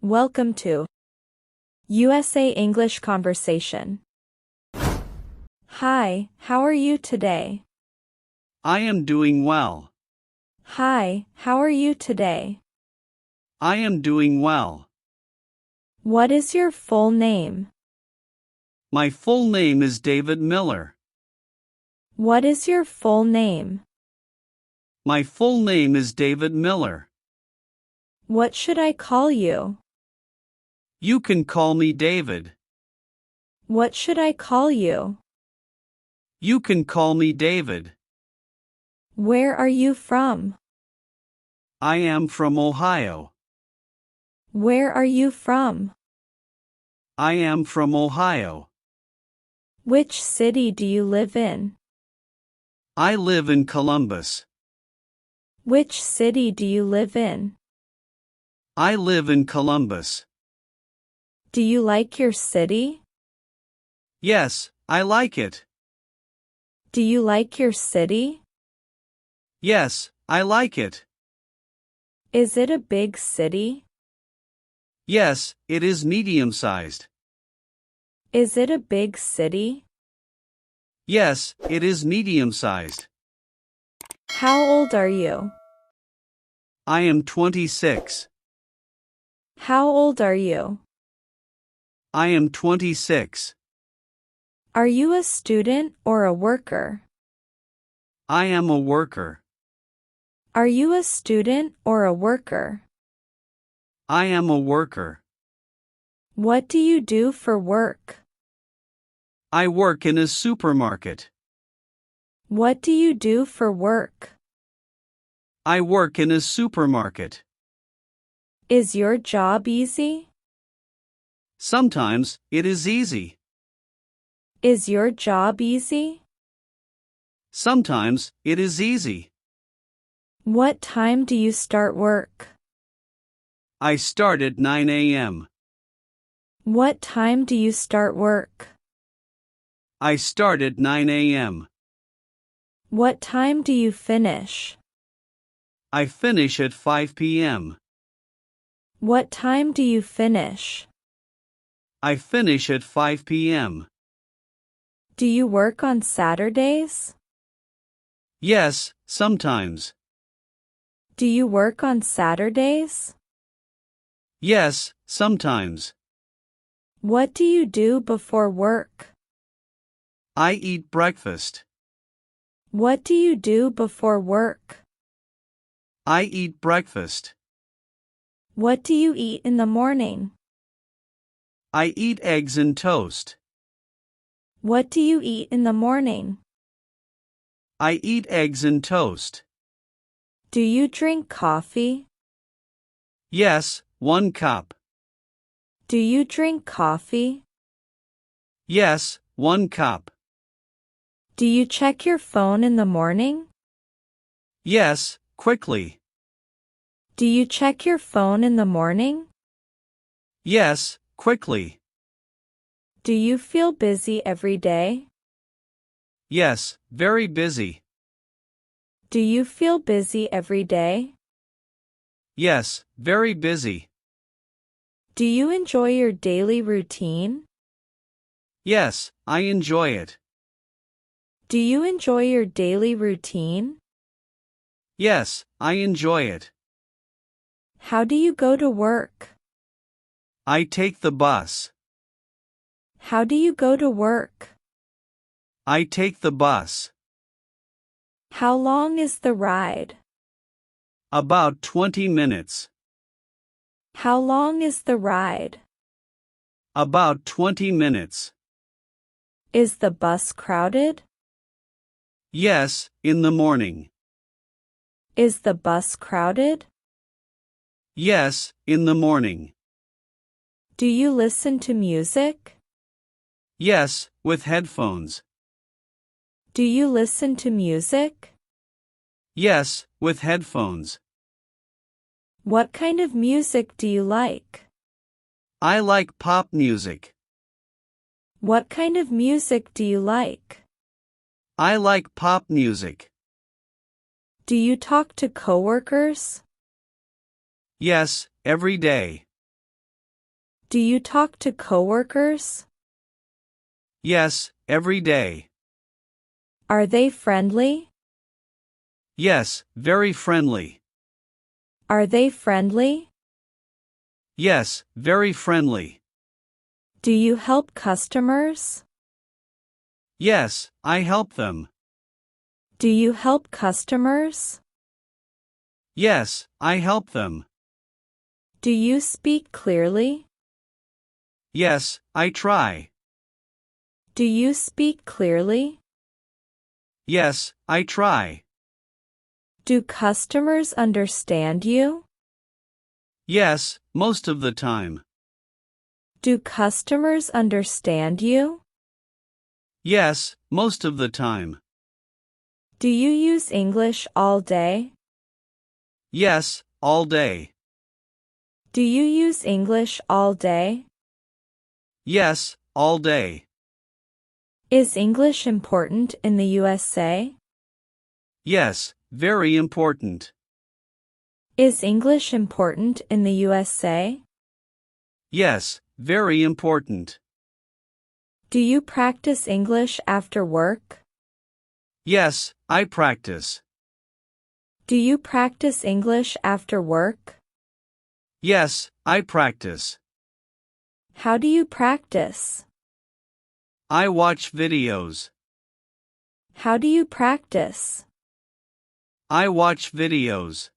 Welcome to USA English Conversation. Hi, how are you today? I am doing well. Hi, how are you today? I am doing well. What is your full name? My full name is David Miller. What is your full name? My full name is David Miller. What should I call you? You can call me David. What should I call you? You can call me David. Where are you from? I am from Ohio. Where are you from? I am from Ohio. Which city do you live in? I live in Columbus. Which city do you live in? I live in Columbus. Do you like your city? Yes, I like it. Do you like your city? Yes, I like it. Is it a big city? Yes, it is medium-sized. Is it a big city? Yes, it is medium-sized. How old are you? I am 26. How old are you? I am 26. Are you a student or a worker? I am a worker. Are you a student or a worker? I am a worker. What do you do for work? I work in a supermarket. What do you do for work? I work in a supermarket. Is your job easy? Sometimes, it is easy. Is your job easy? Sometimes, it is easy. What time do you start work? I start at 9 a.m. What time do you start work? I start at 9 a.m. What time do you finish? I finish at 5 p.m. What time do you finish? I finish at 5 p.m. Do you work on Saturdays? Yes, sometimes. Do you work on Saturdays? Yes, sometimes. What do you do before work? I eat breakfast. What do you do before work? I eat breakfast. What do you eat in the morning? I eat eggs and toast. What do you eat in the morning? I eat eggs and toast. Do you drink coffee? Yes, 1 cup. Do you drink coffee? Yes, 1 cup. Do you check your phone in the morning? Yes, quickly. Do you check your phone in the morning? Yes, quickly. Do you feel busy every day? Yes, very busy. Do you feel busy every day? Yes, very busy. Do you enjoy your daily routine? Yes, I enjoy it. Do you enjoy your daily routine? Yes, I enjoy it. How do you go to work? I take the bus. How do you go to work? I take the bus. How long is the ride? About 20 minutes. How long is the ride? About 20 minutes. Is the bus crowded? Yes, in the morning. Is the bus crowded? Yes, in the morning. Do you listen to music? Yes, with headphones. Do you listen to music? Yes, with headphones. What kind of music do you like? I like pop music. What kind of music do you like? I like pop music. Do you talk to coworkers? Yes, every day. Do you talk to coworkers? Yes, every day. Are they friendly? Yes, very friendly. Are they friendly? Yes, very friendly. Do you help customers? Yes, I help them. Do you help customers? Yes, I help them. Do you speak clearly? Yes, I try. Do you speak clearly? Yes, I try. Do customers understand you? Yes, most of the time. Do customers understand you? Yes, most of the time. Do you use English all day? Yes, all day. Do you use English all day? Yes, all day. Is English important in the USA? Yes, very important. Is English important in the USA? Yes, very important. Do you practice English after work? Yes, I practice. Do you practice English after work? Yes, I practice. How do you practice? I watch videos. How do you practice? I watch videos.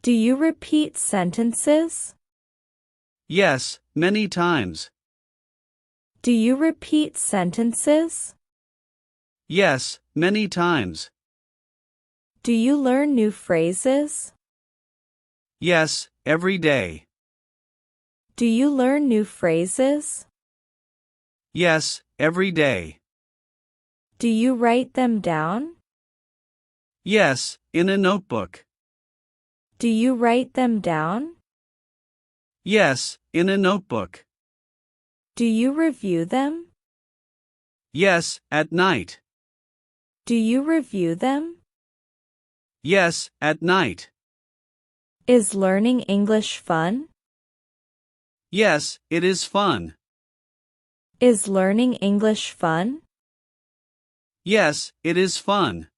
Do you repeat sentences? Yes, many times. Do you repeat sentences? Yes, many times. Do you learn new phrases? Yes, every day. Do you learn new phrases? Yes, every day. Do you write them down? Yes, in a notebook. Do you write them down? Yes, in a notebook. Do you review them? Yes, at night. Do you review them? Yes, at night. Is learning English fun? Yes, it is fun. Is learning English fun? Yes, it is fun.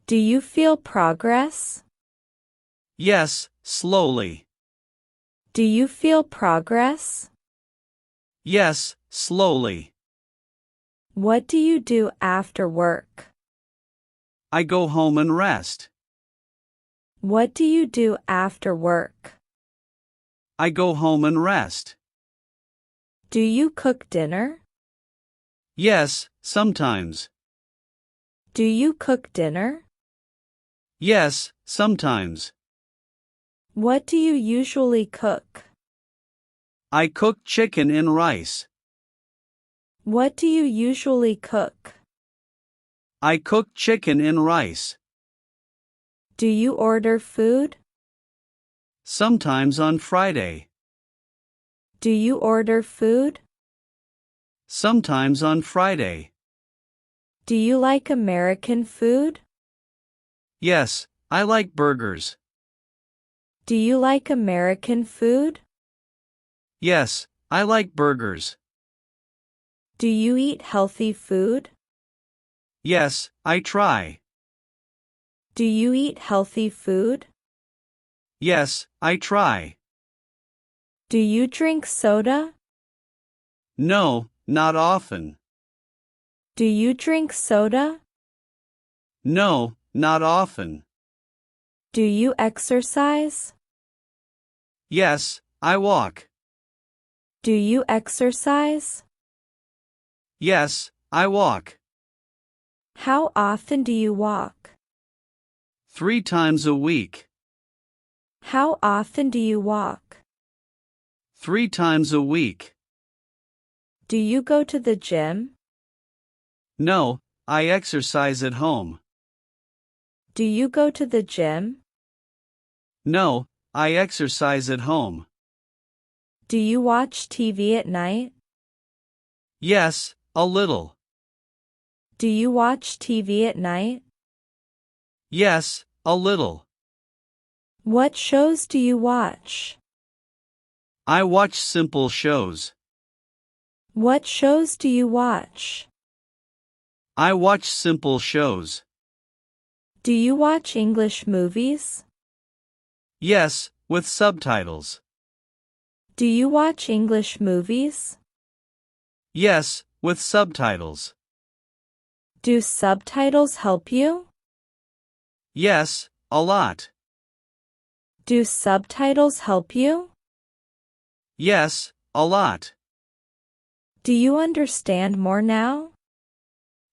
Do you feel progress? Yes, slowly. Do you feel progress? Yes, slowly. What do you do after work? I go home and rest. What do you do after work? I go home and rest. Do you cook dinner? Yes, sometimes. Do you cook dinner? Yes, sometimes. What do you usually cook? I cook chicken and rice. What do you usually cook? I cook chicken and rice. Do you order food? Sometimes on Friday. Do you order food? Sometimes on Friday. Do you like American food? Yes, I like burgers. Do you like American food? Yes, I like burgers. Do you eat healthy food? Yes, I try. Do you eat healthy food? Yes, I try. Do you drink soda? No, not often. Do you drink soda? No, not often. Do you exercise? Yes, I walk. Do you exercise? Yes, I walk. How often do you walk? 3 times a week. How often do you walk? 3 times a week. Do you go to the gym? No, I exercise at home. Do you go to the gym? No, I exercise at home. Do you watch TV at night? Yes, a little. Do you watch TV at night? Yes, a little. What shows do you watch? I watch simple shows. What shows do you watch? I watch simple shows. Do you watch English movies? Yes, with subtitles. Do you watch English movies? Yes, with subtitles. Do subtitles help you? Yes, a lot. Do subtitles help you? Yes, a lot. Do you understand more now?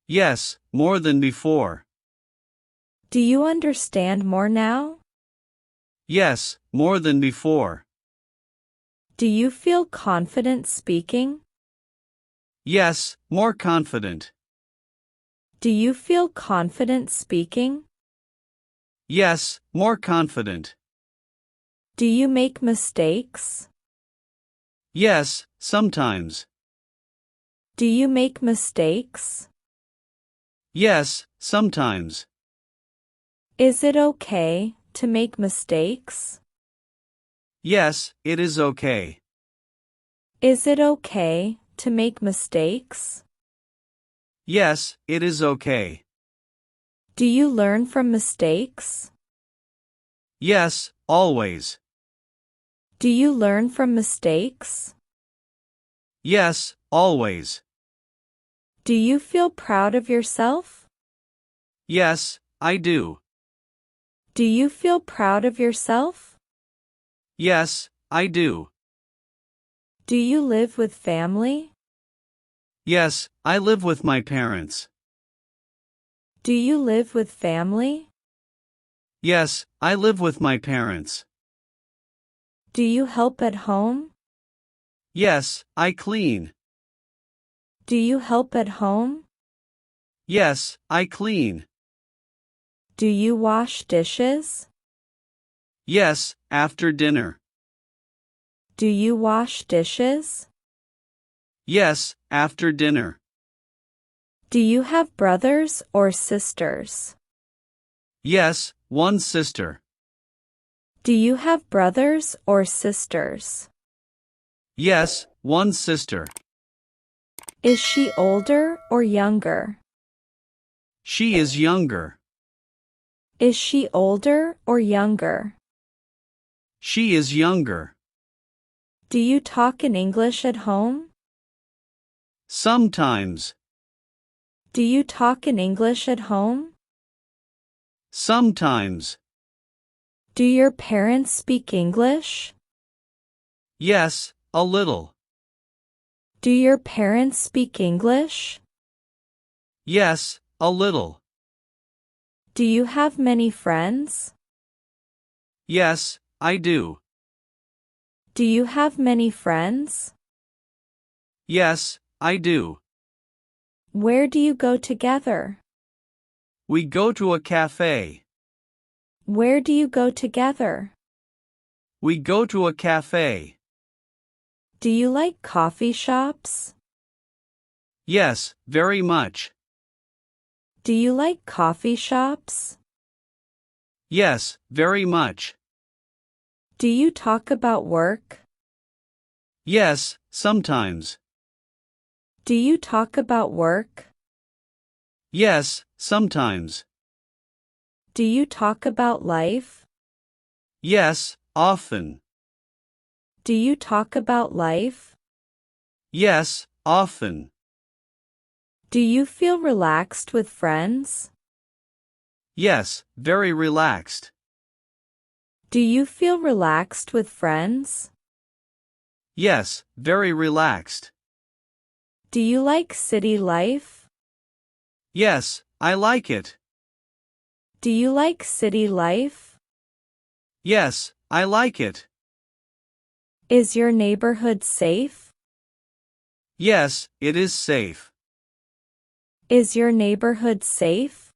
Yes, more than before. Do you understand more now? Yes, more than before. Do you feel confident speaking? Yes, more confident. Do you feel confident speaking? Yes, more confident. Do you make mistakes? Yes, sometimes. Do you make mistakes? Yes, sometimes. Is it okay to make mistakes? Yes, it is okay. Is it okay to make mistakes? Yes, it is okay. Do you learn from mistakes? Yes, always. Do you learn from mistakes? Yes, always. Do you feel proud of yourself? Yes, I do. Do you feel proud of yourself? Yes, I do. Do you live with family? Yes, I live with my parents. Do you live with family? Yes, I live with my parents. Do you help at home? Yes, I clean. Do you help at home? Yes, I clean. Do you wash dishes? Yes, after dinner. Do you wash dishes? Yes, after dinner. Do you have brothers or sisters? Yes, one sister. Do you have brothers or sisters? Yes, one sister. Is she older or younger? She is younger. Is she older or younger? She is younger. Do you talk in English at home? Sometimes. Do you talk in English at home? Sometimes. Do your parents speak English? Yes, a little. Do your parents speak English? Yes, a little. Do you have many friends? Yes, I do. Do you have many friends? Yes, I do. Where do you go together? We go to a cafe. Where do you go together? We go to a cafe. Do you like coffee shops? Yes, very much. Do you like coffee shops? Yes, very much. Do you talk about work? Yes, sometimes. Do you talk about work? Yes, sometimes. Do you talk about life? Yes, often. Do you talk about life? Yes, often. Do you feel relaxed with friends? Yes, very relaxed. Do you feel relaxed with friends? Yes, very relaxed. Do you like city life? Yes, I like it. Do you like city life? Yes, I like it. Is your neighborhood safe? Yes, it is safe. Is your neighborhood safe?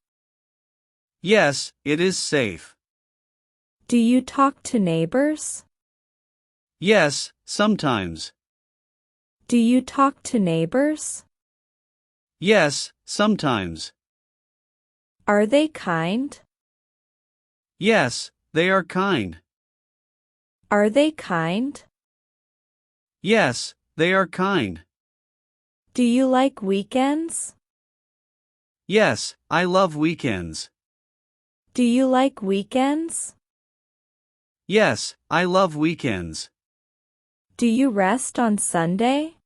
Yes, it is safe. Do you talk to neighbors? Yes, sometimes. Do you talk to neighbors? Yes, sometimes. Are they kind? Yes, they are kind. Are they kind? Yes, they are kind. Do you like weekends? Yes, I love weekends. Do you like weekends? Yes, I love weekends. Do you rest on Sunday?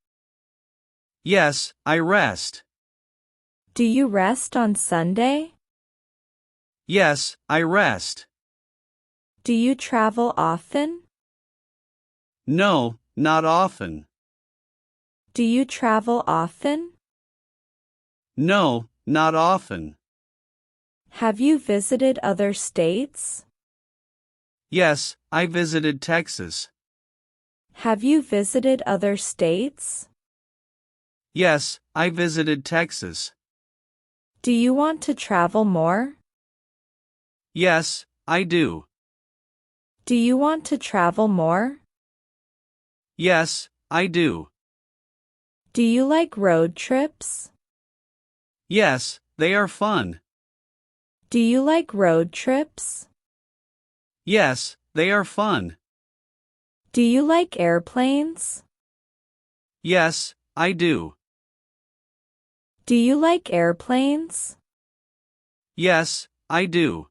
Yes, I rest. Do you rest on Sunday? Yes, I rest. Do you travel often? No, not often. Do you travel often? No, not often. Have you visited other states? Yes, I visited Texas. Have you visited other states? Yes, I visited Texas. Do you want to travel more? Yes, I do. Do you want to travel more? Yes, I do. Do you like road trips? Yes, they are fun. Do you like road trips? Yes, they are fun. Do you like airplanes? Yes, I do. Do you like airplanes? Yes, I do.